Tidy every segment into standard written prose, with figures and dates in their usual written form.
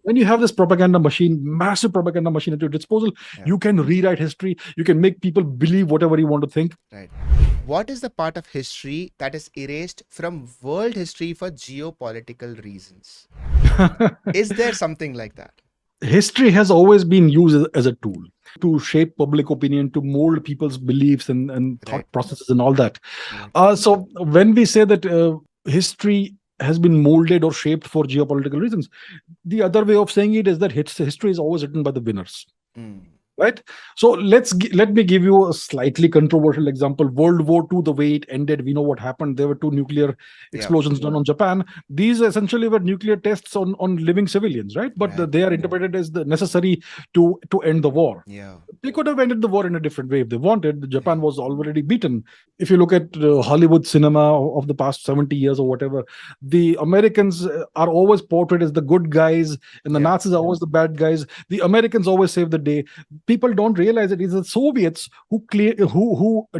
When you have this propaganda machine, massive propaganda machine at your disposal, you can rewrite history. You can make people believe whatever you want to think. Right. What is the part of history that is erased from world history for geopolitical reasons? Is there something like that? History has always been used as a tool to shape public opinion, to mold people's beliefs and thought Right. processes and all that. Yeah. So when we say that history has been molded or shaped for geopolitical reasons, the other way of saying it is that history is always written by the winners. Mm. Right. So let me give you a slightly controversial example. World War II, the way it ended, we know what happened. There were two nuclear explosions done on Japan. These essentially were nuclear tests on living civilians, right? But they are interpreted as the necessary to end the war. Yeah. They could have ended the war in a different way if they wanted. Japan was already beaten. If you look at Hollywood cinema of the past 70 years or whatever, the Americans are always portrayed as the good guys, and the Nazis are always the bad guys. The Americans always save the day. People don't realize it is the Soviets who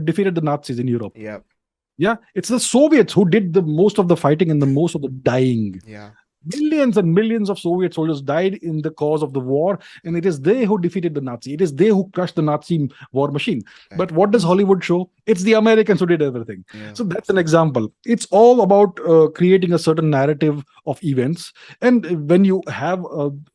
defeated the Nazis in Europe. Yeah, it's the Soviets who did the most of the fighting and the most of the dying. Millions and millions of Soviet soldiers died in the cause of the war, and it is they who defeated the Nazi. It is they who crushed the Nazi war machine. But what does Hollywood show? It's the Americans who did everything. So that's an example. It's all about creating a certain narrative of events. And when you have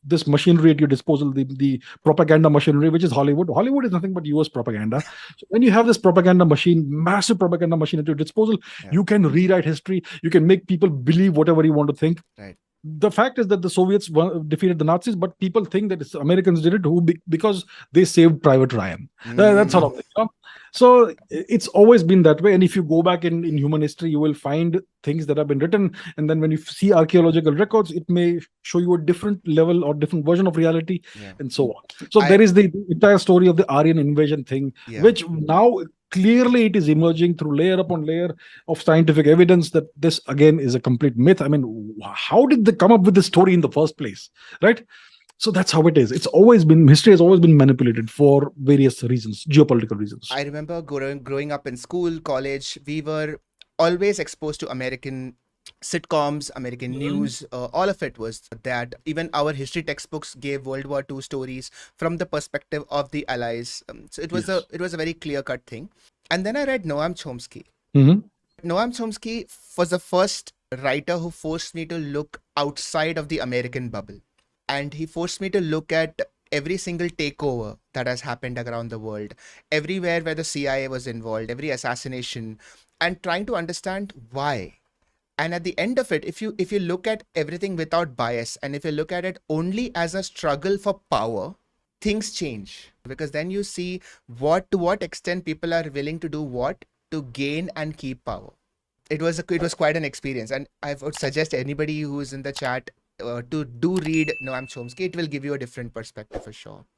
this machinery at your disposal, the propaganda machinery, which is Hollywood. Hollywood is nothing but US propaganda. So when you have this propaganda machine, massive propaganda machine at your disposal, you can rewrite history. You can make people believe whatever you want to think. Right. The fact is that the Soviets defeated the Nazis, but people think that it's Americans did it because they saved Private Ryan. That sort of thing. You know? So it's always been that way. And if you go back in human history, you will find things that have been written. And then when you see archaeological records, it may show you a different level or different version of reality and so on. So there is the entire story of the Aryan invasion thing, which now clearly it is emerging through layer upon layer of scientific evidence that this again is a complete myth. I mean, how did they come up with this story in the first place, right? So that's how it is. History has always been manipulated for various reasons, geopolitical reasons. I remember growing up in school, college, we were always exposed to American sitcoms, American news. All of it was that. Even our history textbooks gave World War II stories from the perspective of the Allies. So it was a very clear-cut thing. And then I read Noam Chomsky. Noam Chomsky was the first writer who forced me to look outside of the American bubble. And he forced me to look at every single takeover that has happened around the world, everywhere where the CIA was involved, every assassination, and trying to understand why. And at the end of it, if you look at everything without bias, and if you look at it only as a struggle for power, things change. Because then you see to what extent people are willing to do what to gain and keep power. It was quite an experience, and I would suggest anybody who's in the chat to do read Noam Chomsky. It will give you a different perspective for sure.